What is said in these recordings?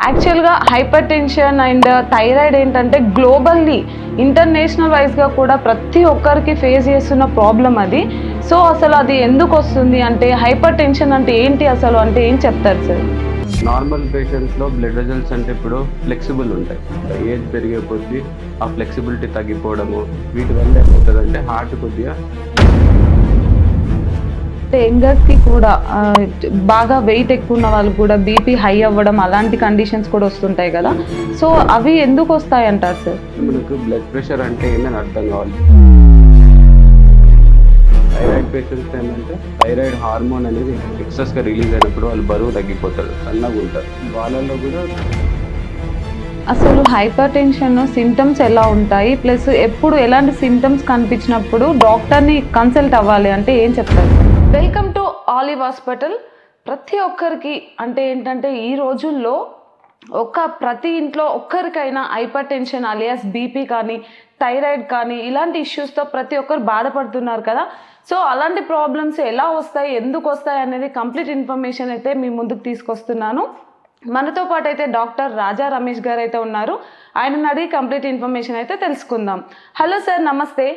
యాక్చువల్గా hyper tension and thyroid ఏంటంటే globally international వైజ్గా కూడా ప్రతి ఒక్కరికి ఫేస్ చేస్తున్న ప్రాబ్లం అది. సో అసలు అది ఎందుకు వస్తుంది అంటే హైపర్ టెన్షన్ అంటే ఏంటి అసలు అంటే ఏం చెప్తారు సార్? నార్మల్ పేషెంట్స్లో బ్లడ్ వెజల్స్ అంటే ఇప్పుడు ఫ్లెక్సిబుల్ ఉంటాయి. ఏజ్ పెరిగే కొద్దీ ఆ ఫ్లెక్సిబిలిటీ తగ్గిపోవడము, వీటి వల్ల ఏమవుతుందంటే హార్ట్ కొద్దిగా యంగర్స్కి కూడా బాగా వెయిట్ ఎక్కువ ఉన్న వాళ్ళు కూడా బీపీ హై అవ్వడం అలాంటి కండిషన్స్ కూడా వస్తుంటాయి కదా. సో అవి ఎందుకు వస్తాయి అంటారు సార్? మనకు బ్లడ్ ప్రెషర్ అంటే ఏంటని అర్థం కావాలి. థైరాయిడ్ పేషెంట్స్ ఏంటంటే థైరాయిడ్ హార్మోన్ అనేది ఎక్సెస్గా రిలీజ్ అయినప్పుడు వాళ్ళు బరువు తగ్గిపోతారు, సన్నగా ఉంటారు. వాళ్ళల్లో కూడా అసలు హైపర్ టెన్షన్ సిమ్టమ్స్ ఎలా ఉంటాయి, ప్లస్ ఎప్పుడు ఎలాంటి సిమ్టమ్స్ కనిపించినప్పుడు డాక్టర్ని కన్సల్ట్ అవ్వాలి అంటే ఏం చెప్తారు? Welcome to olive hospital. ప్రతి ఒక్కరికి అంటే ఏంటంటే ఈ రోజుల్లో ప్రతి ఇంట్లో ఒక్కరికైనా హైపర్ టెన్షన్ అలియాస్ బీపీ కానీ థైరాయిడ్ కానీ ఇలాంటి ఇష్యూస్తో ప్రతి ఒక్కరు బాధపడుతున్నారు కదా. సో అలాంటి ప్రాబ్లమ్స్ ఎలా వస్తాయి, ఎందుకు వస్తాయి అనేది కంప్లీట్ ఇన్ఫర్మేషన్ అయితే మీ ముందుకు తీసుకొస్తున్నాను. మనతో పాటు అయితే డాక్టర్ రాజా రమేష్ గారు అయితే ఉన్నారు. ఆయనను అడిగి కంప్లీట్ ఇన్ఫర్మేషన్ అయితే తెలుసుకుందాం. హలో సార్, నమస్తే.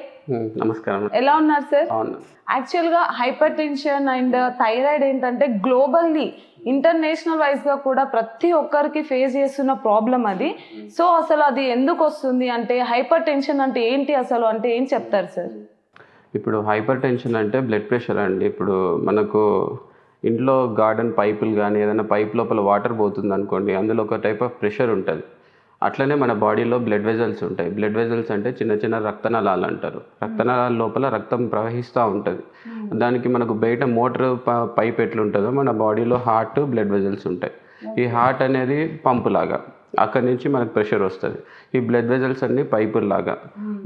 నమస్కారం. ఎలా ఉన్నారు సార్? అవును. యాక్చువల్గా హైపర్ టెన్షన్ అండ్ థైరాయిడ్ ఏంటంటే గ్లోబల్లీ ఇంటర్నేషనల్ వైజ్గా కూడా ప్రతి ఒక్కరికి ఫేస్ చేస్తున్న ప్రాబ్లం అది. సో అసలు అది ఎందుకు వస్తుంది అంటే హైపర్ టెన్షన్ అంటే ఏంటి అసలు అంటే ఏం చెప్తారు సార్? ఇప్పుడు హైపర్ టెన్షన్ అంటే బ్లడ్ ప్రెషర్ అండి. ఇప్పుడు మనకు ఇంట్లో గార్డెన్ పైపులు కానీ ఏదైనా పైప్ లోపల వాటర్ పోతుంది అనుకోండి, అందులో ఒక టైప్ ఆఫ్ ప్రెషర్ ఉంటుంది. అట్లనే మన బాడీలో బ్లడ్ వెజల్స్ ఉంటాయి. బ్లడ్ వెజల్స్ అంటే చిన్న చిన్న రక్తనాళాలు అంటారు. రక్తనాళాల లోపల రక్తం ప్రవహిస్తూ ఉంటుంది. దానికి మనకు బయట మోటార్ పైప్ ఎట్లుంటుందో మన బాడీలో హార్ట్ బ్లడ్ వెజల్స్ ఉంటాయి. ఈ హార్ట్ అనేది పంపు లాగా, అక్కడి నుంచి మనకు ప్రెషర్ వస్తుంది. ఈ బ్లడ్ వెజల్స్ అన్నీ పైపుల్లాగా.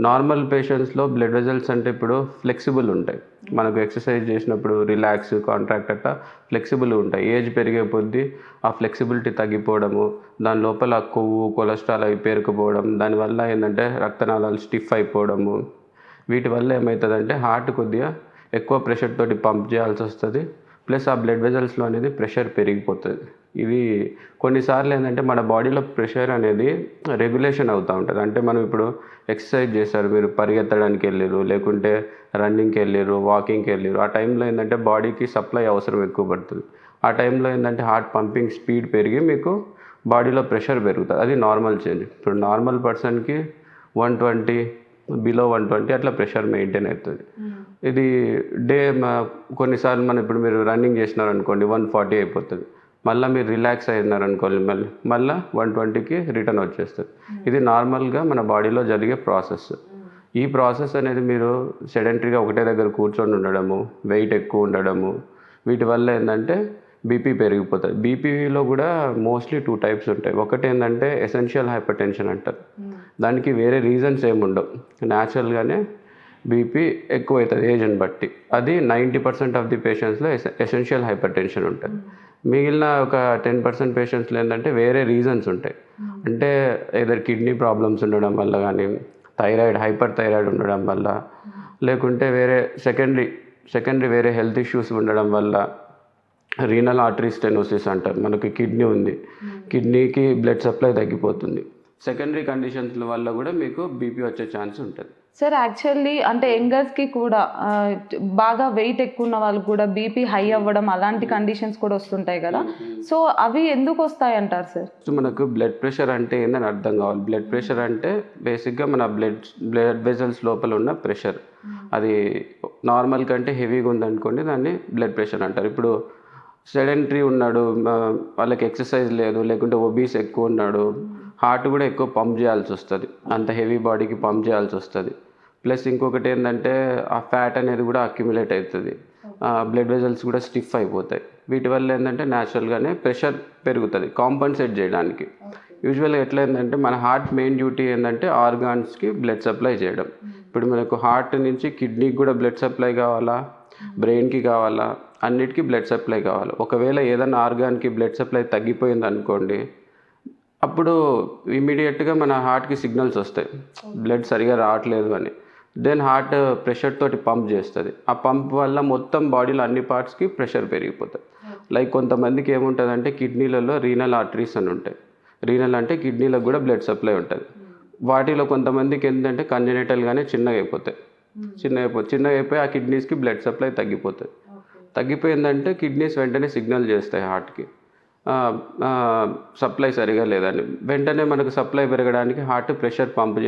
నార్మల్ పేషెంట్స్లో బ్లడ్ వెజల్స్ అంటే ఇప్పుడు ఫ్లెక్సిబుల్ ఉంటాయి. మనకు ఎక్సర్సైజ్ చేసినప్పుడు రిలాక్స్, కాంట్రాక్ట్ అట్లా ఫ్లెక్సిబుల్ ఉంటాయి. ఏజ్ పెరిగే కొద్దీ ఆ ఫ్లెక్సిబిలిటీ తగ్గిపోవడము, దాని లోపల కొవ్వు, కొలెస్ట్రాల్ అవి పేరుకుపోవడం, దానివల్ల ఏంటంటే రక్తనాళాలు స్టిఫ్ అయిపోవడము, వీటి వల్ల ఏమవుతుందంటే హార్ట్ కొద్దిగా ఎక్కువ ప్రెషర్ తోటి పంప్ చేయాల్సి వస్తుంది. ప్లస్ ఆ బ్లడ్ వెజల్స్లో అనేది ప్రెషర్ పెరిగిపోతుంది. ఇది కొన్నిసార్లు ఏంటంటే మన బాడీలో ప్రెషర్ అనేది రెగ్యులేషన్ అవుతూ ఉంటుంది. అంటే మనం ఇప్పుడు ఎక్సర్సైజ్ చేశారు, మీరు పరిగెత్తడానికి వెళ్ళారు, లేకుంటే రన్నింగ్కి వెళ్ళారు, వాకింగ్కి వెళ్ళారు, ఆ టైంలో ఏంటంటే బాడీకి సప్లై అవసరం ఎక్కువ పడుతుంది. ఆ టైంలో ఏంటంటే హార్ట్ పంపింగ్ స్పీడ్ పెరిగి మీకు బాడీలో ప్రెషర్ పెరుగుతుంది. అది నార్మల్ చేంజ్. ఇప్పుడు నార్మల్ పర్సన్కి 120 బిలో 120 అట్లా ప్రెషర్ మెయింటైన్ అవుతుంది. ఇది కొన్నిసార్లు ఇప్పుడు మీరు రన్నింగ్ చేసినారనుకోండి 140 అయిపోతుంది. మళ్ళీ మీరు రిలాక్స్ అయినారనుకోండి మళ్ళీ 120కి రిటర్న్ వచ్చేస్తుంది. ఇది నార్మల్గా మన బాడీలో జరిగే ప్రాసెస్. ఈ ప్రాసెస్ అనేది మీరు సెడెంటరీగా ఒకటే దగ్గర కూర్చొని ఉండడము, వెయిట్ ఎక్కువ ఉండడము, వీటి వల్ల ఏంటంటే బీపీ పెరిగిపోతుంది. బీపీలో కూడా మోస్ట్లీ 2 టైప్స్ ఉంటాయి. ఒకటి ఏంటంటే ఎసెన్షియల్ హైపర్ టెన్షన్ అంటారు. దానికి వేరే రీజన్స్ ఏముండవు, న్యాచురల్గానే బీపీ ఎక్కువ అవుతుంది ఏజ్ని బట్టి. అది 90% ఆఫ్ ది పేషెంట్స్లో ఎసెన్షియల్ హైపర్ టెన్షన్ ఉంటుంది. మిగిలిన ఒక 10% పేషెంట్స్లో ఏంటంటే వేరే రీజన్స్ ఉంటాయి. అంటే ఏదైనా కిడ్నీ ప్రాబ్లమ్స్ ఉండడం వల్ల కానీ, హైపర్ థైరాయిడ్ ఉండడం వల్ల, లేకుంటే వేరే సెకండరీ వేరే హెల్త్ ఇష్యూస్ ఉండడం వల్ల, రీనల్ ఆర్టరీ స్టెనోసిస్ అంటారు. మనకి కిడ్నీ ఉంది, కిడ్నీకి బ్లడ్ సప్లై తగ్గిపోతుంది. సెకండరీ కండిషన్స్ వల్ల కూడా మీకు బీపీ వచ్చే ఛాన్స్ ఉంటుంది. సార్ యాక్చువల్లీ అంటే యంగర్స్కి కూడా బాగా వెయిట్ ఎక్కువ ఉన్న వాళ్ళు కూడా బీపీ హై అవ్వడం అలాంటి కండిషన్స్ కూడా వస్తుంటాయి కదా. సో అవి ఎందుకు వస్తాయి అంటారు సార్? సో మనకు బ్లడ్ ప్రెషర్ అంటే ఏందని అర్థం కావాలి. బ్లడ్ ప్రెషర్ అంటే బేసిక్గా మన బ్లడ్ వెజల్స్ లోపల ఉన్న ప్రెషర్. అది నార్మల్ కంటే హెవీగా ఉందనుకోండి, దాన్ని బ్లడ్ ప్రెషర్ అంటారు. ఇప్పుడు సెడెంటరీ ఉన్నాడు, వాళ్ళకి ఎక్సర్సైజ్ లేదు, లేకుంటే ఒబీస్ ఎక్కువ ఉన్నాడు, హార్ట్ కూడా ఎక్కువ పంప్ చేయాల్సి వస్తుంది, అంత హెవీ బాడీకి పంప్ చేయాల్సి వస్తుంది. ప్లస్ ఇంకొకటి ఏంటంటే ఆ ఫ్యాట్ అనేది కూడా అక్యుములేట్ అవుతుంది, బ్లడ్ వెజల్స్ కూడా స్టిఫ్ అయిపోతాయి. వీటి వల్ల ఏంటంటే న్యాచురల్గానే ప్రెషర్ పెరుగుతుంది కాంపన్సేట్ చేయడానికి. యూజువల్గా ఎట్లా ఏంటంటే మన హార్ట్ మెయిన్ డ్యూటీ ఏంటంటే ఆర్గాన్స్కి బ్లడ్ సప్లై చేయడం. ఇప్పుడు మనకు హార్ట్ నుంచి కిడ్నీకి కూడా బ్లడ్ సప్లై కావాలా, బ్రెయిన్కి కావాలా, అన్నిటికీ బ్లడ్ సప్లై కావాలి. ఒకవేళ ఏదైనా ఆర్గాన్కి బ్లడ్ సప్లై తగ్గిపోయింది అనుకోండి, అప్పుడు ఇమీడియట్గా మన హార్ట్కి సిగ్నల్స్ వస్తాయి బ్లడ్ సరిగా రావట్లేదు అని. దెన్ హార్ట్ ప్రెషర్ తోటి పంప్ చేస్తుంది. ఆ పంప్ వల్ల మొత్తం బాడీలో అన్ని పార్ట్స్కి ప్రెషర్ పెరిగిపోతుంది. లైక్ కొంతమందికి ఏముంటుందంటే కిడ్నీలలో రీనల్ ఆర్టరీస్ అని ఉంటాయి. రీనల్ అంటే కిడ్నీలకు కూడా బ్లడ్ సప్లై ఉంటుంది. వాటిలో కొంతమందికి ఏంటంటే కంజెనిటల్గానే చిన్నగా అయిపోయి ఆ కిడ్నీస్కి బ్లడ్ సప్లై తగ్గిపోతుంది. తగ్గిపోయిందంటే కిడ్నీస్ వెంటనే సిగ్నల్ చేస్తాయి హార్ట్కి సప్లై సరిగా లేదని. వెంటనే మనకు సప్లై పెరగడానికి హార్ట్ ప్రెషర్ పంప్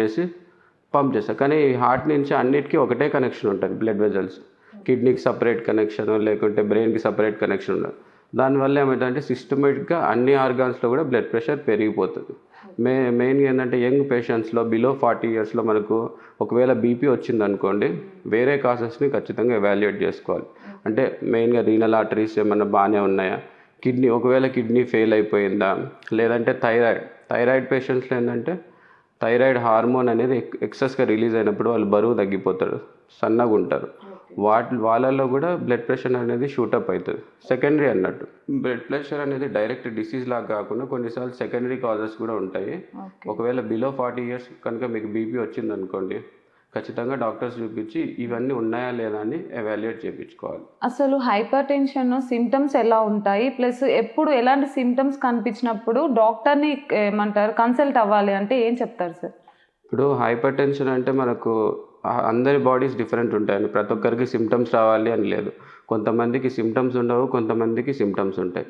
చేస్తారు. కానీ హార్ట్ నుంచి అన్నిటికీ ఒకటే కనెక్షన్ ఉంటుంది, బ్లడ్ వెజల్స్. కిడ్నీకి సపరేట్ కనెక్షన్ లేకుంటే బ్రెయిన్కి సపరేట్ కనెక్షన్ ఉండదు. దానివల్ల ఏమవుతుందంటే సిస్టమేటిక్గా అన్ని ఆర్గాన్స్లో కూడా బ్లడ్ ప్రెషర్ పెరిగిపోతుంది. మెయిన్గా ఏంటంటే యంగ్ పేషెంట్స్లో బిలో 40 yearsలో మనకు ఒకవేళ బీపీ వచ్చిందనుకోండి, వేరే కాసెస్ని ఖచ్చితంగా ఎవాల్యుయేట్ చేసుకోవాలి. అంటే మెయిన్గా రీనల్ ఆర్టరీస్ ఏమన్నా బాగానే ఉన్నాయా, ఒకవేళ కిడ్నీ ఫెయిల్ అయిపోయిందా, లేదంటే థైరాయిడ్ పేషెంట్స్లో ఏంటంటే థైరాయిడ్ హార్మోన్ అనేది ఎక్సెస్గా రిలీజ్ అయినప్పుడు వాళ్ళు బరువు తగ్గిపోతారు, సన్నగా ఉంటారు. వాళ్ళల్లో కూడా బ్లడ్ ప్రెషర్ అనేది షూటప్ అవుతుంది. సెకండరీ అన్నట్టు బ్లడ్ ప్రెషర్ అనేది డైరెక్ట్ డిసీజ్ లాగా కాకుండా కొన్నిసార్లు సెకండరీ కాజెస్ కూడా ఉంటాయి. ఒకవేళ బిలో 40 years కనుక మీకు బీపీ వచ్చిందనుకోండి, ఖచ్చితంగా డాక్టర్స్ చూపించి ఇవన్నీ ఉన్నాయా లేదా అని ఎవాల్యుయేట్ చేయించుకోవాలి. అసలు హైపర్ టెన్షన్ సిమ్టమ్స్ ఎలా ఉంటాయి, ప్లస్ ఎప్పుడు ఎలాంటి సిమ్టమ్స్ కనిపించినప్పుడు డాక్టర్ని ఏమంటారు కన్సల్ట్ అవ్వాలి అంటే ఏం చెప్తారు సార్? ఇప్పుడు హైపర్ టెన్షన్ అంటే మనకు అందరి బాడీస్ డిఫరెంట్ ఉంటాయండి. ప్రతి ఒక్కరికి సిమ్టమ్స్ రావాలి అని లేదు. కొంతమందికి సిమ్టమ్స్ ఉండవు, కొంతమందికి సిమ్టమ్స్ ఉంటాయి.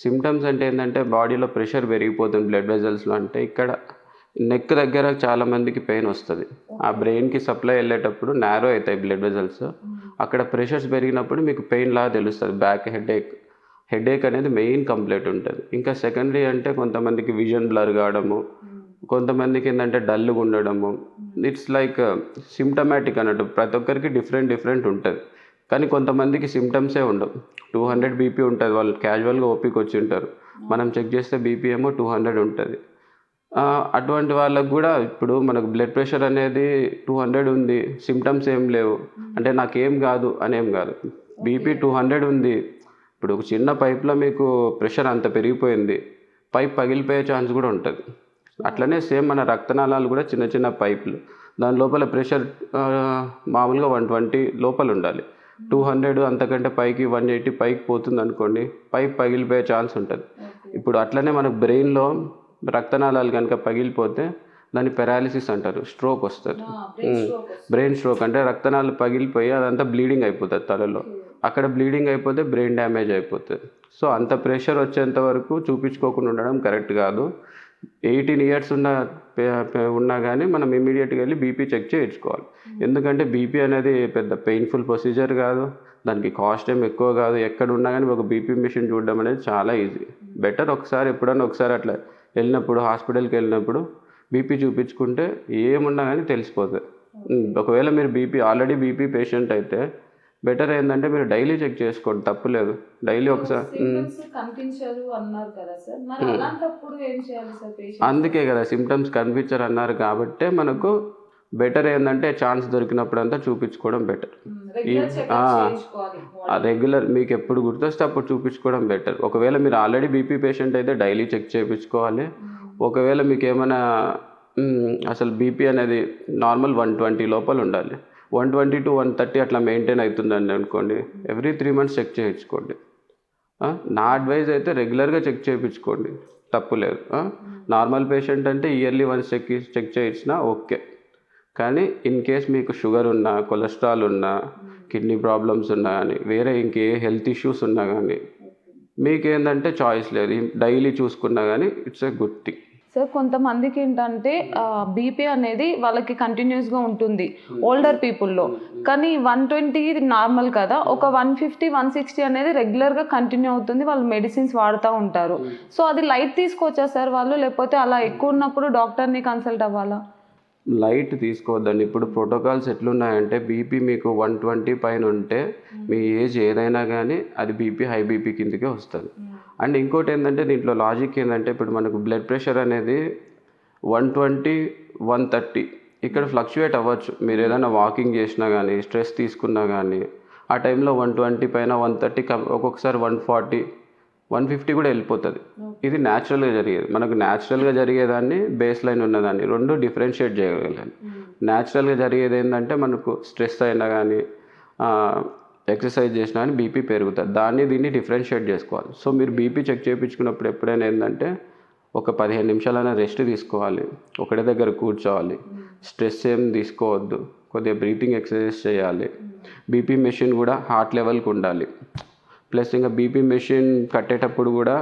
సిమ్టమ్స్ అంటే ఏంటంటే బాడీలో ప్రెషర్ పెరిగిపోతుంది బ్లడ్ వెజల్స్లో. అంటే ఇక్కడ నెక్ దగ్గర చాలామందికి పెయిన్ వస్తుంది. ఆ బ్రెయిన్కి సప్లై వెళ్ళేటప్పుడు నారో అవుతాయి బ్లడ్ వెజల్స్. అక్కడ ప్రెషర్స్ పెరిగినప్పుడు మీకు పెయిన్ లాగా తెలుస్తుంది. బ్యాక్ హెడేక్ అనేది మెయిన్ కంప్లైంట్ ఉంటుంది. ఇంకా సెకండరీ అంటే కొంతమందికి విజన్ బ్లర్ కావడము, కొంతమందికి ఏంటంటే డల్గా ఉండడము. ఇట్స్ లైక్ సిమ్టమాటిక్ అన్నట్టు. ప్రతి ఒక్కరికి డిఫరెంట్ ఉంటుంది. కానీ కొంతమందికి సిమ్టమ్సే ఉండవు. 200 బీపీ ఉంటుంది, వాళ్ళు క్యాజువల్గా ఓపీకి వచ్చి ఉంటారు. మనం చెక్ చేస్తే బీపీ ఏమో 200 ఉంటుంది. అటువంటి వాళ్ళకు కూడా ఇప్పుడు మనకు బ్లడ్ ప్రెషర్ అనేది 200 ఉంది, సిమ్టమ్స్ ఏం లేవు అంటే నాకేం కాదు అనేం కాదు. బీపీ 200 ఉంది, ఇప్పుడు ఒక చిన్న పైప్లో మీకు ప్రెషర్ అంత పెరిగిపోయింది, పైప్ పగిలిపోయే ఛాన్స్ కూడా ఉంటుంది. అట్లనే సేమ్ మన రక్తనాళాలు కూడా చిన్న పైపులు, దాని లోపల ప్రెషర్ మామూలుగా 120 లోపల ఉండాలి. 200 అంతకంటే పైకి 180 పైకి పోతుంది అనుకోండి, పైప్ పగిలిపోయే ఛాన్స్ ఉంటుంది. ఇప్పుడు అట్లనే మనకు బ్రెయిన్లో రక్తనాళాలు కనుక పగిలిపోతే దాన్ని పెరాలిసిస్ అంటారు, స్ట్రోక్ వస్తుంది. బ్రెయిన్ స్ట్రోక్ అంటే రక్తనాళాలు పగిలిపోయి అదంతా బ్లీడింగ్ అయిపోతుంది తలలో. అక్కడ బ్లీడింగ్ అయిపోతే బ్రెయిన్ డ్యామేజ్ అయిపోతుంది. సో అంత ప్రెషర్ వచ్చేంత వరకు చూపించుకోకుండా ఉండడం కరెక్ట్ కాదు. 18 years ఉన్నా కానీ మనం ఇమీడియట్గా వెళ్ళి బీపీ చెక్ చేయించుకోవాలి. ఎందుకంటే బీపీ అనేది పెద్ద పెయిన్ఫుల్ ప్రొసీజర్ కాదు, దానికి కాస్ట్ ఏం ఎక్కువ కాదు. ఎక్కడ ఉన్నా కానీ ఒక బీపీ మిషన్ చూడడం అనేది చాలా ఈజీ. బెటర్ ఎప్పుడన్నా ఒకసారి అట్లా వెళ్ళినప్పుడు, హాస్పిటల్కి వెళ్ళినప్పుడు బీపీ చూపించుకుంటే ఏమున్నా కానీ తెలిసిపోతుంది. ఒకవేళ మీరు ఆల్రెడీ బీపీ పేషెంట్ అయితే బెటర్ ఏంటంటే మీరు డైలీ చెక్ చేసుకోండి, తప్పులేదు. డైలీ ఒకసారి అందుకే కదా సిమ్టమ్స్ కనిపించరు అన్నారు కాబట్టి మనకు బెటర్ ఏంటంటే ఛాన్స్ దొరికినప్పుడు అంతా చూపించుకోవడం బెటర్. రెగ్యులర్ మీకు ఎప్పుడు గుర్తొస్తే అప్పుడు చూపించుకోవడం బెటర్. ఒకవేళ మీరు ఆల్రెడీ బీపీ పేషెంట్ అయితే డైలీ చెక్ చేయించుకోవాలి. ఒకవేళ మీకు ఏమైనా అసలు బీపీ అనేది నార్మల్ 120 లోపల ఉండాలి, 120 to 130 అట్లా మెయింటైన్ అవుతుందండి అనుకోండి, ఎవ్రీ 3 months చెక్ చేయించుకోండి. నా అడ్వైజ్ అయితే రెగ్యులర్గా చెక్ చేయించుకోండి, తప్పు లేదు. నార్మల్ పేషెంట్ అంటే ఇయర్లీ వన్స్ చెక్ చేయించినా ఓకే. కానీ ఇన్ కేస్ మీకు షుగర్ ఉన్నా, కొలెస్ట్రాల్ ఉన్నా, కిడ్నీ ప్రాబ్లమ్స్ ఉన్నా కానీ, వేరే ఇంకే హెల్త్ ఇష్యూస్ ఉన్నా కానీ మీకేంటంటే చాయిస్ లేదు, డైలీ చూసుకున్నా కానీ it's a good thing. Sir కొంతమందికి ఏంటంటే బీపీ అనేది వాళ్ళకి కంటిన్యూస్గా ఉంటుంది ఓల్డర్ పీపుల్లో. కానీ 120 ఇది నార్మల్ కదా, ఒక 150, 160 అనేది రెగ్యులర్గా కంటిన్యూ అవుతుంది, వాళ్ళు మెడిసిన్స్ వాడుతూ ఉంటారు. సో అది లైట్ తీసుకోవచ్చా సార్ వాళ్ళు, లేకపోతే అలా ఎక్కువ ఉన్నప్పుడు డాక్టర్ని కన్సల్ట్ అవ్వాలా? లైట్ తీసుకోవద్దండి. ఇప్పుడు ప్రోటోకాల్స్ ఎట్లున్నాయంటే బీపీ మీకు 120 పైన ఉంటే మీ ఏజ్ ఏదైనా కానీ అది హై బీపీ కిందకే వస్తుంది. అండ్ ఇంకోటి ఏంటంటే దీంట్లో లాజిక్ ఏంటంటే ఇప్పుడు మనకు బ్లడ్ ప్రెషర్ అనేది 120, 130 ఇక్కడ ఫ్లక్చువేట్ అవ్వచ్చు. మీరు ఏదైనా వాకింగ్ చేసినా కానీ, స్ట్రెస్ తీసుకున్నా కానీ ఆ టైంలో 120 పైన 130, ఒక్కొక్కసారి 140, 150 కూడా వెళ్ళిపోతుంది. ఇది న్యాచురల్గా జరిగేది. మనకు న్యాచురల్గా జరిగేదాన్ని, బేస్ లైన్ ఉన్నదాన్ని రెండు డిఫరెన్షియేట్ చేయగలిగాను. న్యాచురల్గా జరిగేది ఏంటంటే మనకు స్ట్రెస్ అయినా కానీ, ఎక్సర్సైజ్ చేసినా కానీ బీపీ పెరుగుతుంది. దీన్ని డిఫరెన్షియేట్ చేసుకోవాలి. సో మీరు బీపీ చెక్ చేయించుకున్నప్పుడు ఎప్పుడైనా ఏంటంటే ఒక 15 నిమిషాలైనా రెస్ట్ తీసుకోవాలి, ఒకటే దగ్గర కూర్చోవాలి, స్ట్రెస్ ఏం తీసుకోవద్దు, కొద్దిగా బ్రీతింగ్ ఎక్సర్సైజ్ చేయాలి. బీపీ మెషిన్ కూడా హార్ట్ లెవెల్కి ఉండాలి. ప్లస్ ఇంకా బీపీ మెషిన్ కట్టేటప్పుడు కూడా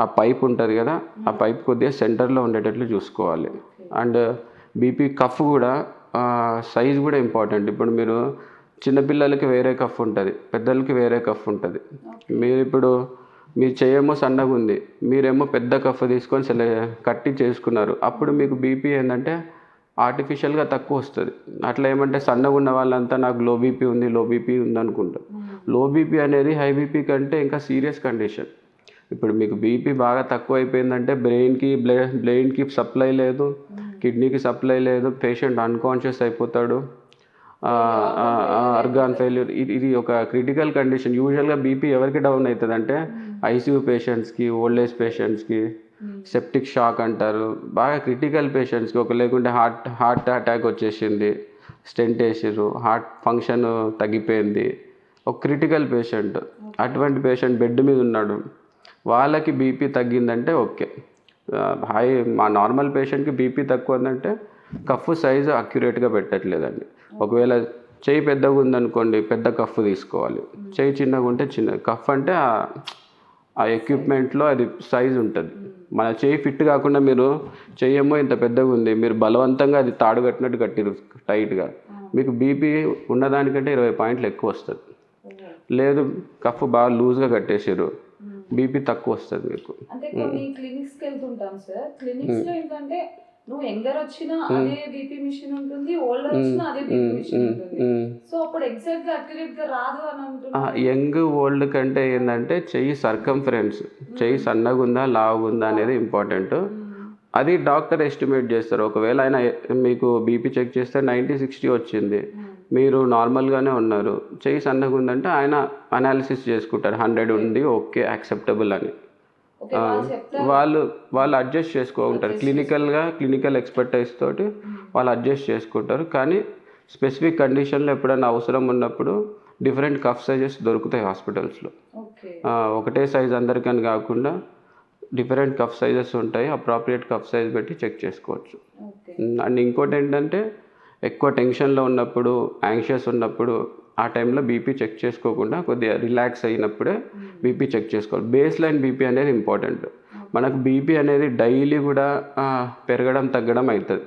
ఆ పైప్ ఉంటుంది కదా, ఆ పైప్ కొద్దిగా సెంటర్లో ఉండేటట్లు చూసుకోవాలి. అండ్ బీపీ కఫ్ కూడా సైజ్ కూడా ఇంపార్టెంట్. ఇప్పుడు మీరు చిన్నపిల్లలకి వేరే కఫ్ ఉంటుంది, పెద్దలకి వేరే కఫ్ ఉంటుంది. మీరు చేయమో సన్నగా ఉంది, మీరేమో పెద్ద కఫ్ తీసుకొని కట్టి చేసుకున్నారు, అప్పుడు మీకు బీపీ ఏంటంటే ఆర్టిఫిషియల్గా తక్కువ వస్తుంది. అట్లా ఏమంటే సన్నగా ఉన్న వాళ్ళంతా నాకు లో బీపీ ఉంది అనుకుంటారు. లో బీపీ అనేది హై బీపీ కంటే ఇంకా సీరియస్ కండిషన్. ఇప్పుడు మీకు బీపీ బాగా తక్కువ అయిపోయిందంటే బ్రెయిన్కి సప్లై లేదు, కిడ్నీకి సప్లై లేదు, పేషెంట్ అన్కాన్షియస్ అయిపోతాడు, ఆర్గాన్ ఫెయిల్యూర్. ఇది ఒక క్రిటికల్ కండిషన్. యూజువల్గా బీపీ ఎవరికి డౌన్ అవుతుంది అంటే ఐసీయూ పేషెంట్స్కి, ఓల్డ్ ఏజ్ పేషెంట్స్కి, సెప్టిక్ షాక్ అంటారు, బాగా క్రిటికల్ పేషెంట్స్కి. లేకుంటే హార్ట్ అటాక్ వచ్చేసింది, స్టెంట్ వేసారు, హార్ట్ ఫంక్షన్ తగ్గిపోయింది, ఒక క్రిటికల్ పేషెంట్, అటువంటి పేషెంట్ బెడ్ మీద ఉన్నాడు, వాళ్ళకి బీపీ తగ్గిందంటే ఓకే. మా నార్మల్ పేషెంట్కి బీపీ తక్కువ ఉందంటే కఫ్ సైజు అక్యురేట్గా పెట్టట్లేదండి. ఒకవేళ చెయ్యి పెద్దగా ఉందనుకోండి, పెద్ద కఫ్ తీసుకోవాలి. చెయ్యి చిన్నగా ఉంటే చిన్న కఫ్ అంటే ఆ ఎక్విప్మెంట్లో అది సైజు ఉంటుంది. మన చెయ్యి ఫిట్ కాకుండా మీరు చెయ్యేమో ఇంత పెద్దగా ఉంది, మీరు బలవంతంగా అది తాడు కట్టినట్టు కట్టిరు టైట్గా, మీకు బీపీ ఉన్నదానికంటే 20 పాయింట్లు ఎక్కువ వస్తుంది. లేదు కఫ్ బాగా లూజ్గా కట్టేసారు, బీపీ తక్కువ వస్తుంది మీకు. అంటే కొన్ని క్లినిక్స్కి వెళ్తుంటాం సార్, క్లినిక్స్లో ఏంటంటే నువ్వు యంగర్ వచ్చినా అదే బీపీ మిషన్ ఉంటుంది, ఓల్డర్ వచ్చినా అదే బీపీ మిషన్ ఉంటుంది. సో అప్పుడు ఎగ్జాక్ట్ గా అక్యురేట్ గా రాదు అని అంటున్నారు. యంగ్ ఓల్డ్ కంటే ఏంటంటే చెయ్యి సర్కంఫరెన్స్, చెయ్యి సన్నగా ఉందా లావుగా ఉందా అనేది ఇంపార్టెంట్. అది డాక్టర్ ఎస్టిమేట్ చేస్తారు. ఒకవేళ ఆయన మీకు బీపీ చెక్ చేస్తే 90-60 వచ్చింది, మీరు నార్మల్గానే ఉన్నారు, చెయ్యి సన్నగా ఉందంటే ఆయన అనాలిసిస్ చేసుకుంటారు, 100 ఉంది ఓకే యాక్సెప్టబుల్ అని. వాళ్ళు అడ్జస్ట్ చేసుకుంటారు. క్లినికల్ ఎక్స్పర్టైజ్ తోటి వాళ్ళు అడ్జస్ట్ చేసుకుంటారు. కానీ స్పెసిఫిక్ కండిషన్లో ఎప్పుడైనా అవసరం ఉన్నప్పుడు డిఫరెంట్ కఫ్ సైజెస్ దొరుకుతాయి హాస్పిటల్స్లో. ఒకటే సైజ్ అందరికని కాకుండా డిఫరెంట్ కఫ్ సైజెస్ ఉంటాయి, అప్రాప్రియేట్ కఫ్ సైజ్ పెట్టి చెక్ చేసుకోవచ్చు. అండ్ ఇంకోటి ఏంటంటే ఎక్కువ టెన్షన్లో ఉన్నప్పుడు, యాంగ్షియస్ ఉన్నప్పుడు ఆ టైంలో బీపీ చెక్ చేసుకోకుండా కొద్దిగా రిలాక్స్ అయినప్పుడే బీపీ చెక్ చేసుకోవాలి. బేస్ లైన్ బీపీ అనేది ఇంపార్టెంట్. మనకు బీపీ అనేది డైలీ కూడా పెరగడం తగ్గడం అవుతుంది.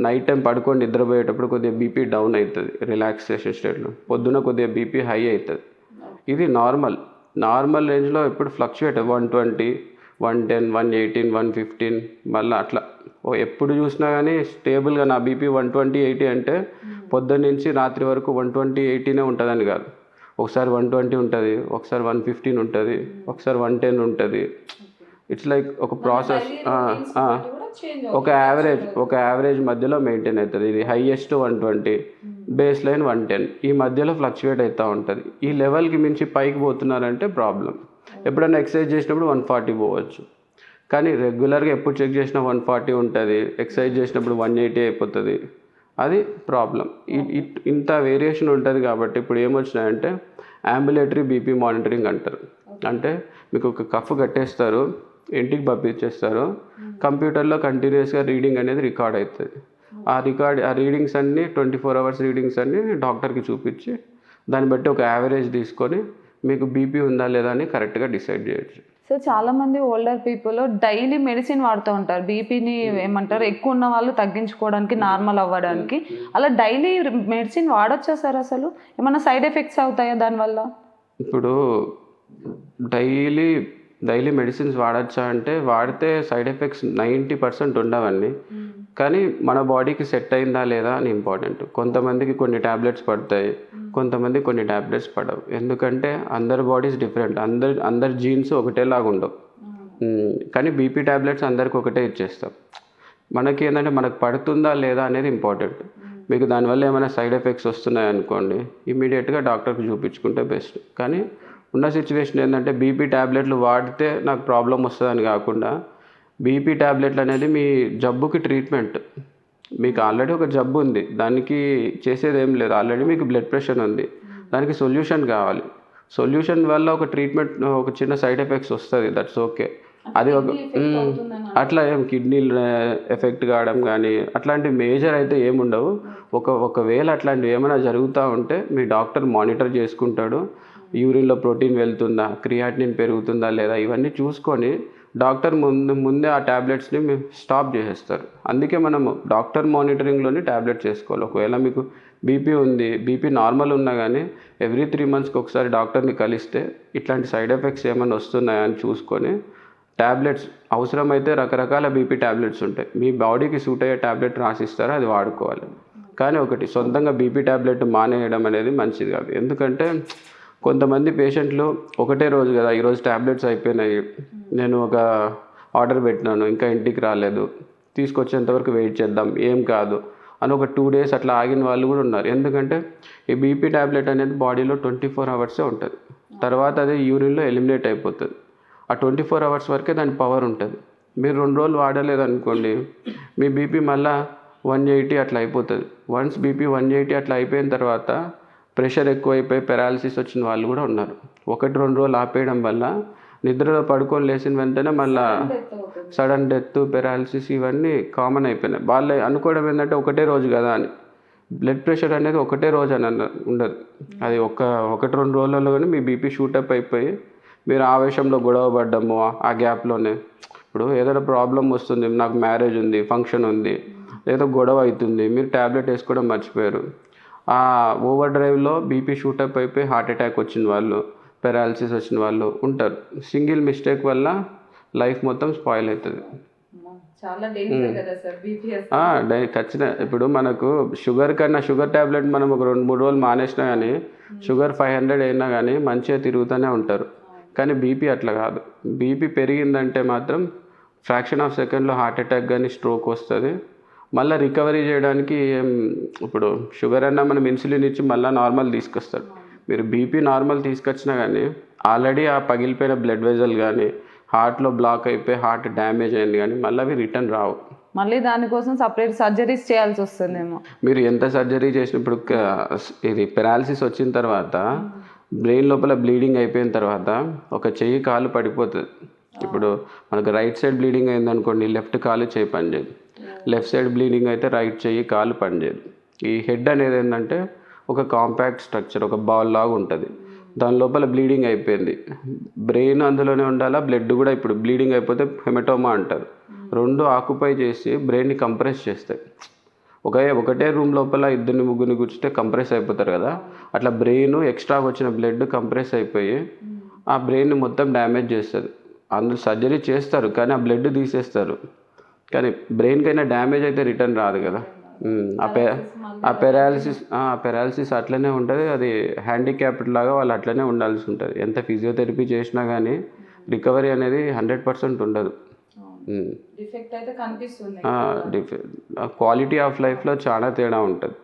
నైట్ టైం పడుకొని నిద్రపోయేటప్పుడు కొద్దిగా బీపీ డౌన్ అవుతుంది రిలాక్సేషన్ స్టేట్లో, పొద్దున కొద్దిగా బీపీ హై అవుతుంది. ఇది నార్మల్ రేంజ్లో ఎప్పుడు ఫ్లక్చువేట్ 120, 110, 118, 115 మళ్ళీ అట్లా ఎప్పుడు చూసినా కానీ స్టేబుల్గా నా బీపీ 120-80 అంటే పొద్దున్న నుంచి రాత్రి వరకు 120-80 ఉంటుందని కాదు. ఒకసారి 120 ఉంటుంది, ఒకసారి 115 ఉంటుంది, ఒకసారి 110 ఉంటుంది. ఇట్స్ లైక్ ఒక ప్రాసెస్. ఒక యావరేజ్ మధ్యలో మెయింటైన్ అవుతుంది. ఇది హైయెస్ట్ 120, బేస్ లైన్ 110, ఈ మధ్యలో ఫ్లక్చువేట్ అవుతూ ఉంటుంది. ఈ లెవెల్కి మించి పైకి పోతున్నారంటే ప్రాబ్లం. ఎప్పుడైనా ఎక్సర్సైజ్ చేసినప్పుడు 140 పోవచ్చు, కానీ రెగ్యులర్గా ఎప్పుడు చెక్ చేసినా 140 ఉంటుంది, ఎక్సర్సైజ్ చేసినప్పుడు 180 అయిపోతుంది, అది ప్రాబ్లం. ఇంత వేరియేషన్ ఉంటుంది. కాబట్టి ఇప్పుడు ఏమొచ్చినాయంటే అంబులేటరీ బీపీ మానిటరింగ్ అంటారు. అంటే మీకు ఒక కఫ్ కట్టేస్తారు, ఇంటికి పంపించేస్తారు, కంప్యూటర్లో కంటిన్యూస్గా రీడింగ్ అనేది రికార్డ్ అవుతుంది. ఆ రీడింగ్స్ అన్నీ 24 అవర్స్ రీడింగ్స్ అన్నీ డాక్టర్కి చూపించి దాన్ని బట్టి ఒక యావరేజ్ తీసుకొని మీకు బీపీ ఉందా లేదా అని కరెక్ట్గా డిసైడ్ చేయొచ్చు. సో చాలామంది ఓల్డర్ పీపుల్ డైలీ మెడిసిన్ వాడుతూ ఉంటారు, బీపీని ఏమంటారు ఎక్కువ ఉన్న వాళ్ళు తగ్గించుకోవడానికి, నార్మల్ అవ్వడానికి. అలా డైలీ మెడిసిన్ వాడొచ్చా సార్? అసలు ఏమైనా సైడ్ ఎఫెక్ట్స్ అవుతాయా దానివల్ల? ఇప్పుడు డైలీ మెడిసిన్స్ వాడచ్చా అంటే వాడితే సైడ్ ఎఫెక్ట్స్ 90% ఉండవండి. కానీ మన బాడీకి సెట్ అయిందా లేదా అని ఇంపార్టెంట్. కొంతమందికి కొన్ని ట్యాబ్లెట్స్ పడతాయి, కొంతమంది కొన్ని ట్యాబ్లెట్స్ పడవు. ఎందుకంటే అందరి బాడీస్ డిఫరెంట్, అందరి జీన్స్ ఒకటేలాగా ఉండవు. కానీ బీపీ ట్యాబ్లెట్స్ అందరికి ఒకటే ఇచ్చేస్తాం. మనకి ఏంటంటే మనకు పడుతుందా లేదా అనేది ఇంపార్టెంట్. మీకు దానివల్ల ఏమైనా సైడ్ ఎఫెక్ట్స్ వస్తున్నాయి అనుకోండి, ఇమీడియట్గా డాక్టర్కి చూపించుకుంటే బెస్ట్. కానీ ఉన్న సిచ్యువేషన్ ఏంటంటే బీపీ ట్యాబ్లెట్లు వాడితే నాకు ప్రాబ్లం వస్తుందని కాకుండా, బీపీ ట్యాబ్లెట్లు అనేది మీ జబ్బుకి ట్రీట్మెంట్. మీకు ఆల్రెడీ ఒక జబ్బు ఉంది, దానికి చేసేది ఏం లేదు. ఆల్రెడీ మీకు బ్లడ్ ప్రెషర్ ఉంది, దానికి సొల్యూషన్ కావాలి. సొల్యూషన్ వల్ల ఒక ట్రీట్మెంట్, ఒక చిన్న సైడ్ ఎఫెక్ట్స్ వస్తుంది, దట్స్ ఓకే. అది ఒక అట్లా ఏం కిడ్నీలు ఎఫెక్ట్ కావడం కానీ అట్లాంటి మేజర్ అయితే ఏముండవు. ఒకవేళ అట్లాంటివి ఏమైనా జరుగుతూ ఉంటే మీ డాక్టర్ మానిటర్ చేసుకుంటాడు. యూరిన్లో ప్రోటీన్ వెళ్తుందా, క్రియాటినిన్ పెరుగుతుందా లేదా, ఇవన్నీ చూసుకొని డాక్టర్ ముందే ఆ ట్యాబ్లెట్స్ని స్టాప్ చేసేస్తారు. అందుకే మనము డాక్టర్ మానిటరింగ్లోని ట్యాబ్లెట్స్ వేసుకోవాలి. ఒకవేళ మీకు బీపీ ఉంది, బీపీ నార్మల్ ఉన్నా కానీ ఎవ్రీ 3 monthsకి ఒకసారి డాక్టర్ని కలిస్తే ఇట్లాంటి సైడ్ ఎఫెక్ట్స్ ఏమైనా వస్తున్నాయా అని చూసుకొని ట్యాబ్లెట్స్, అవసరమైతే రకరకాల బీపీ ట్యాబ్లెట్స్ ఉంటాయి, మీ బాడీకి సూట్ అయ్యే ట్యాబ్లెట్ రాసిస్తారో అది వాడుకోవాలి. కానీ ఒకటి, సొంతంగా బీపీ ట్యాబ్లెట్ మానేయడం అనేది మంచిది కాదు. ఎందుకంటే కొంతమంది పేషెంట్లు ఒకటే రోజు కదా, ఈరోజు ట్యాబ్లెట్స్ అయిపోయినాయి, నేను ఒక ఆర్డర్ పెట్టినాను ఇంకా ఇంటికి రాలేదు, తీసుకొచ్చేంతవరకు వెయిట్ చేద్దాం ఏం కాదు అని ఒక 2 days అట్లా ఆగిన వాళ్ళు కూడా ఉన్నారు. ఎందుకంటే ఈ బీపీ ట్యాబ్లెట్ అనేది బాడీలో 24 hours ఉంటుంది, తర్వాత అది యూరిన్లో ఎలిమినేట్ అయిపోతుంది. ఆ 24 hours వరకే దాని పవర్ ఉంటుంది. మీరు 2 రోజులు వాడలేదు అనుకోండి, మీ బీపీ మళ్ళీ 180 అట్లా అయిపోతుంది. వన్స్ బీపీ 180 అట్లా అయిపోయిన తర్వాత ప్రెషర్ ఎక్కువైపోయి పెరాలసిస్ వచ్చిన వాళ్ళు కూడా ఉన్నారు. 1-2 రోజులు ఆపేయడం వల్ల నిద్రలో పడుకొని లేచిన వెంటనే మళ్ళీ సడన్ డెత్, పెరాలసిస్ ఇవన్నీ కామన్ అయిపోయినాయి. వాళ్ళు అనుకోవడం ఏంటంటే ఒకటే రోజు కదా అని. బ్లడ్ ప్రెషర్ అనేది ఒకటే రోజు అని ఉండదు, అది 1-2 రోజులలో కానీ మీ బీపీ షూటప్ అయిపోయి మీరు ఆవేశంలో గొడవ పడ్డము ఆ గ్యాప్లోనే. ఇప్పుడు ఏదైనా ప్రాబ్లం వస్తుంది, నాకు మ్యారేజ్ ఉంది, ఫంక్షన్ ఉంది, ఏదో గొడవ అవుతుంది, మీరు ట్యాబ్లెట్ వేసుకోవడం మర్చిపోయారు, ఆ ఓవర్ డ్రైవ్లో బీపీ షూటప్ అయిపోయి హార్ట్ అటాక్ వచ్చిన వాళ్ళు, పెరాలసిస్ వచ్చిన వాళ్ళు ఉంటారు. సింగిల్ మిస్టేక్ వల్ల లైఫ్ మొత్తం స్పాయిల్ అవుతుంది. ఖచ్చితంగా. ఇప్పుడు మనకు షుగర్ కన్నా, షుగర్ ట్యాబ్లెట్ మనం ఒక 2-3 రోజులు మానేసినా కానీ షుగర్ 500 అయినా కానీ మంచిగా తిరుగుతూనే ఉంటారు. కానీ బీపీ అట్లా కాదు. బీపీ పెరిగిందంటే మాత్రం ఫ్రాక్షన్ ఆఫ్ సెకండ్లో హార్ట్ అటాక్ కానీ స్ట్రోక్ వస్తుంది. మళ్ళీ రికవరీ చేయడానికి ఇప్పుడు షుగర్ అన్నా మనం ఇన్సులిన్ ఇచ్చి మళ్ళీ నార్మల్ తీసుకొస్తారు. మీరు బీపీ నార్మల్ తీసుకొచ్చినా కానీ ఆల్రెడీ ఆ పగిలిపోయిన బ్లడ్ వెజల్ కానీ హార్ట్లో బ్లాక్ అయిపోయి హార్ట్ డ్యామేజ్ అయింది కానీ మళ్ళీ అవి రిటర్న్ రావు. మళ్ళీ దానికోసం సపరేట్ సర్జరీస్ చేయాల్సి వస్తుందేమో. మీరు ఎంత సర్జరీ చేసినప్పుడు ఇది పెరాలసిస్ వచ్చిన తర్వాత బ్రెయిన్ లోపల బ్లీడింగ్ అయిపోయిన తర్వాత ఒక చెయ్యి కాలు పడిపోతుంది. ఇప్పుడు మనకు రైట్ సైడ్ బ్లీడింగ్ అయిందనుకోండి, లెఫ్ట్ కాలు చేయి పనిచేయదు. లెఫ్ట్ సైడ్ బ్లీడింగ్ అయితే రైట్ చెయ్యి కాలు పనిచేయదు. ఈ హెడ్ అనేది ఏంటంటే ఒక కాంపాక్ట్ స్ట్రక్చర్, ఒక బాల్ లాగా ఉంటుంది. దాని లోపల బ్లీడింగ్ అయిపోయింది, బ్రెయిన్ అందులోనే ఉండాలా, బ్లడ్ కూడా. ఇప్పుడు బ్లీడింగ్ అయిపోతే హెమటోమా అంటారు. 2 ఆక్యుపై చేసి బ్రెయిన్ని కంప్రెస్ చేస్తాయి. ఒకటే రూమ్ లోపల 2-3 కూర్చుంటే కంప్రెస్ అయిపోతారు కదా, అట్లా బ్రెయిన్ ఎక్స్ట్రా వచ్చిన బ్లడ్ కంప్రెస్ అయిపోయి ఆ బ్రెయిన్ మొత్తం డ్యామేజ్ చేస్తుంది. అందులో సర్జరీ చేస్తారు కానీ ఆ బ్లడ్ తీసేస్తారు. కానీ బ్రెయిన్కైనా డ్యామేజ్ అయితే రిటర్న్ రాదు కదా. ఆ పెరాలసిస్ అట్లనే ఉంటుంది. అది హ్యాండిక్యాప్డ్ లాగా వాళ్ళు అట్లనే ఉండాల్సి ఉంటుంది. ఎంత ఫిజియోథెరపీ చేసినా కానీ రికవరీ అనేది 100% ఉండదు. క్వాలిటీ ఆఫ్ లైఫ్లో చాలా తేడా ఉంటుంది.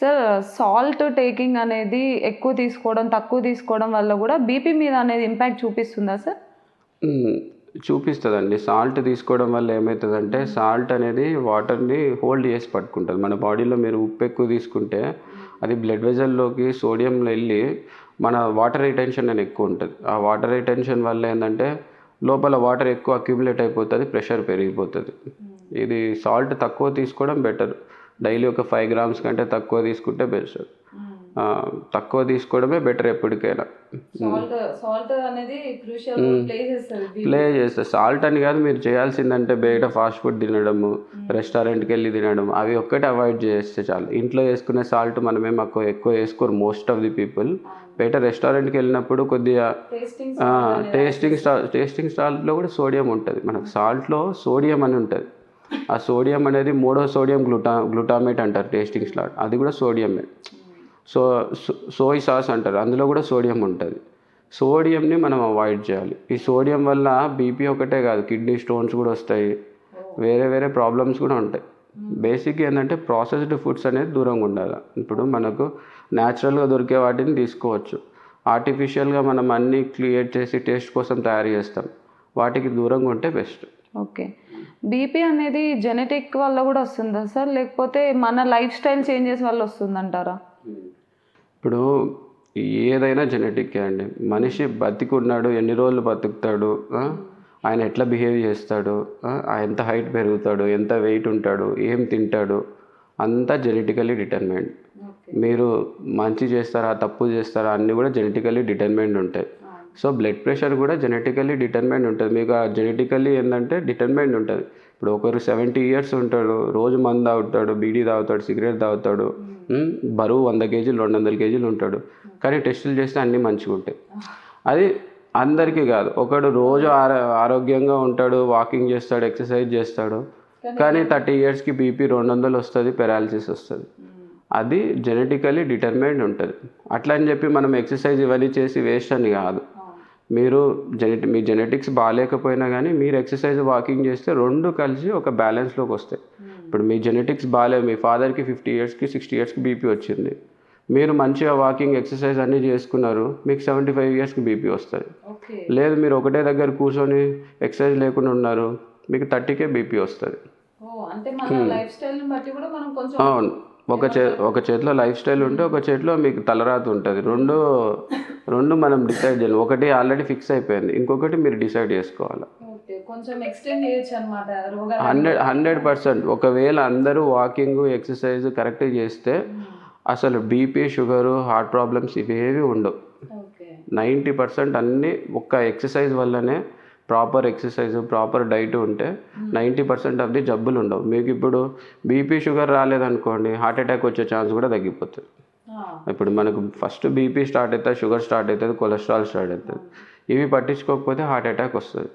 సార్, సాల్ట్ టేకింగ్ అనేది ఎక్కువ తీసుకోవడం, తక్కువ తీసుకోవడం వల్ల కూడా బీపీ మీద అనేది ఇంపాక్ట్ చూపిస్తుందా సార్? చూపిస్తుందండి. సాల్ట్ తీసుకోవడం వల్ల ఏమవుతుందంటే సాల్ట్ అనేది వాటర్ని హోల్డ్ చేసి పట్టుకుంటుంది మన బాడీలో. మీరు ఉప్పు ఎక్కువ తీసుకుంటే అది బ్లడ్ వెజల్లోకి సోడియం వెళ్ళి మన వాటర్ రిటెన్షన్ అనేది ఎక్కువ ఉంటుంది. ఆ వాటర్ రిటెన్షన్ వల్ల ఏంటంటే లోపల వాటర్ ఎక్కువ అక్యుములేట్ అయిపోతుంది, ప్రెషర్ పెరిగిపోతుంది. ఇది సాల్ట్ తక్కువ తీసుకోవడం బెటర్. డైలీ ఒక 5 grams కంటే తక్కువ తీసుకుంటే బెటర్. తక్కువ తీసుకోవడమే బెటర్ ఎప్పటికైనా. ప్లే చేస్తుంది. సాల్ట్ అని కాదు, మీరు చేయాల్సిందంటే బయట ఫాస్ట్ ఫుడ్ తినడము, రెస్టారెంట్కి వెళ్ళి తినడం, అవి ఒక్కటే అవాయిడ్ చేస్తే చాలు. ఇంట్లో వేసుకునే సాల్ట్ మనమేం ఎక్కువ వేసుకోరు మోస్ట్ ఆఫ్ ది పీపుల్. బయట రెస్టారెంట్కి వెళ్ళినప్పుడు కొద్దిగా టేస్టింగ్ సాల్ట్లో కూడా సోడియం ఉంటుంది. మనకు సాల్ట్లో సోడియం అని ఉంటుంది. ఆ సోడియం అనేది మోనోసోడియం గ్లూటామేట్ అంటారు టేస్టింగ్ సాల్ట్, అది కూడా సోడియమే. సోయ్ సాస్ అంటారు, అందులో కూడా సోడియం ఉంటుంది. సోడియంని మనం అవాయిడ్ చేయాలి. ఈ సోడియం వల్ల బీపీ ఒకటే కాదు, కిడ్నీ స్టోన్స్ కూడా వస్తాయి, వేరే ప్రాబ్లమ్స్ కూడా ఉంటాయి. బేసిక్ ఏంటంటే ప్రాసెస్డ్ ఫుడ్స్ అనేది దూరంగా ఉండాలి. ఇప్పుడు మనకు న్యాచురల్గా దొరికే వాటిని తీసుకోవచ్చు. ఆర్టిఫిషియల్గా మనం అన్నీ క్రియేట్ చేసి టేస్ట్ కోసం తయారు చేస్తాం, వాటికి దూరంగా ఉంటే బెస్ట్. ఓకే. బీపీ అనేది జెనెటిక్ వల్ల కూడా వస్తుందా సార్, లేకపోతే మన లైఫ్ స్టైల్ చేంజెస్ వల్ల వస్తుందంటారా? ఇప్పుడు ఏదైనా జెనెటిక్కే అండి. మనిషి బతికున్నాడు, ఎన్ని రోజులు బతుకుతాడు, ఆయన ఎట్లా బిహేవ్ చేస్తాడు, ఎంత హైట్ పెరుగుతాడు, ఎంత వెయిట్ ఉంటాడు, ఏం తింటాడు, అంతా జెనెటికల్లీ డిటర్మైన్డ్. మీరు మంచి చేస్తారా తప్పు చేస్తారా అన్నీ కూడా జెనెటికల్లీ డిటర్మైన్డ్ ఉంటాయి. సో బ్లడ్ ప్రెషర్ కూడా జెనెటికల్లీ డిటర్మైన్డ్ ఉంటుంది. మీకు ఆ జెనెటికల్లీ ఏంటంటే డిటర్మైన్డ్ ఉంటుంది. ఇప్పుడు ఒకరు 70 years ఉంటాడు, రోజు మందు తాగుతాడు, బీడీ తాగుతాడు, సిగరెట్ తాగుతాడు, బరువు 100 kgs 200 kgs ఉంటాడు, కానీ టెస్టులు చేస్తే అన్నీ మంచిగా ఉంటాయి. అది అందరికీ కాదు. ఒకడు రోజు ఆరోగ్యంగా ఉంటాడు, వాకింగ్ చేస్తాడు, ఎక్సర్సైజ్ చేస్తాడు, కానీ 30 yearsకి బీపీ 200 వస్తుంది, పెరాలసిస్ వస్తుంది. అది జెనెటికల్లీ డిటర్మైన్డ్ ఉంటుంది. అట్లా అని చెప్పి మనం ఎక్సర్సైజ్ ఇవన్నీ చేసి వేస్ట్ అని కాదు. మీరు మీ జెనెటిక్స్ బాగాలేకపోయినా కానీ మీరు ఎక్సర్సైజ్ వాకింగ్ చేస్తే రెండు కలిసి ఒక బ్యాలెన్స్లోకి వస్తాయి. ఇప్పుడు మీ జెనెటిక్స్ బాగాలేవు, మీ ఫాదర్కి 50 yearsకి 60 yearsకి బీపీ వచ్చింది, మీరు మంచిగా వాకింగ్ ఎక్సర్సైజ్ అన్నీ చేసుకున్నారు, మీకు 75 yearsకి బీపీ వస్తుంది. లేదు మీరు ఒకటే దగ్గర కూర్చొని ఎక్సర్సైజ్ లేకుండా ఉన్నారు, మీకు 30కే బీపీ వస్తుంది. అవును, ఒక చేతిలో లైఫ్ స్టైల్ ఉంటే ఒక చేతిలో మీకు తలరాత ఉంటుంది. రెండు మనం డిసైడ్ చేయాలి. ఒకటి ఆల్రెడీ ఫిక్స్ అయిపోయింది, ఇంకొకటి మీరు డిసైడ్ చేసుకోవాలి. 100%. ఒకవేళ అందరూ వాకింగ్ ఎక్సర్సైజ్ కరెక్ట్గా చేస్తే అసలు బీపీ, షుగరు, హార్ట్ ప్రాబ్లమ్స్ ఇవేవి ఉండవు. 90% అన్నీ ఒక్క ఎక్సర్సైజ్ వల్లనే. ప్రాపర్ ఎక్సర్సైజ్, ప్రాపర్ డైట్ ఉంటే 90% ఆఫ్ ది జబ్బులు ఉండవు. మీకు ఇప్పుడు బీపీ, షుగర్ రాలేదనుకోండి, హార్ట్ అటాక్ వచ్చే ఛాన్స్ కూడా తగ్గిపోతుంది. ఇప్పుడు మనకు ఫస్ట్ బీపీ స్టార్ట్ అవుతుంది, షుగర్ స్టార్ట్ అవుతుంది, కొలెస్ట్రాల్ స్టార్ట్ అవుతుంది. ఇవి పట్టించుకోకపోతే హార్ట్ అటాక్ వస్తుంది.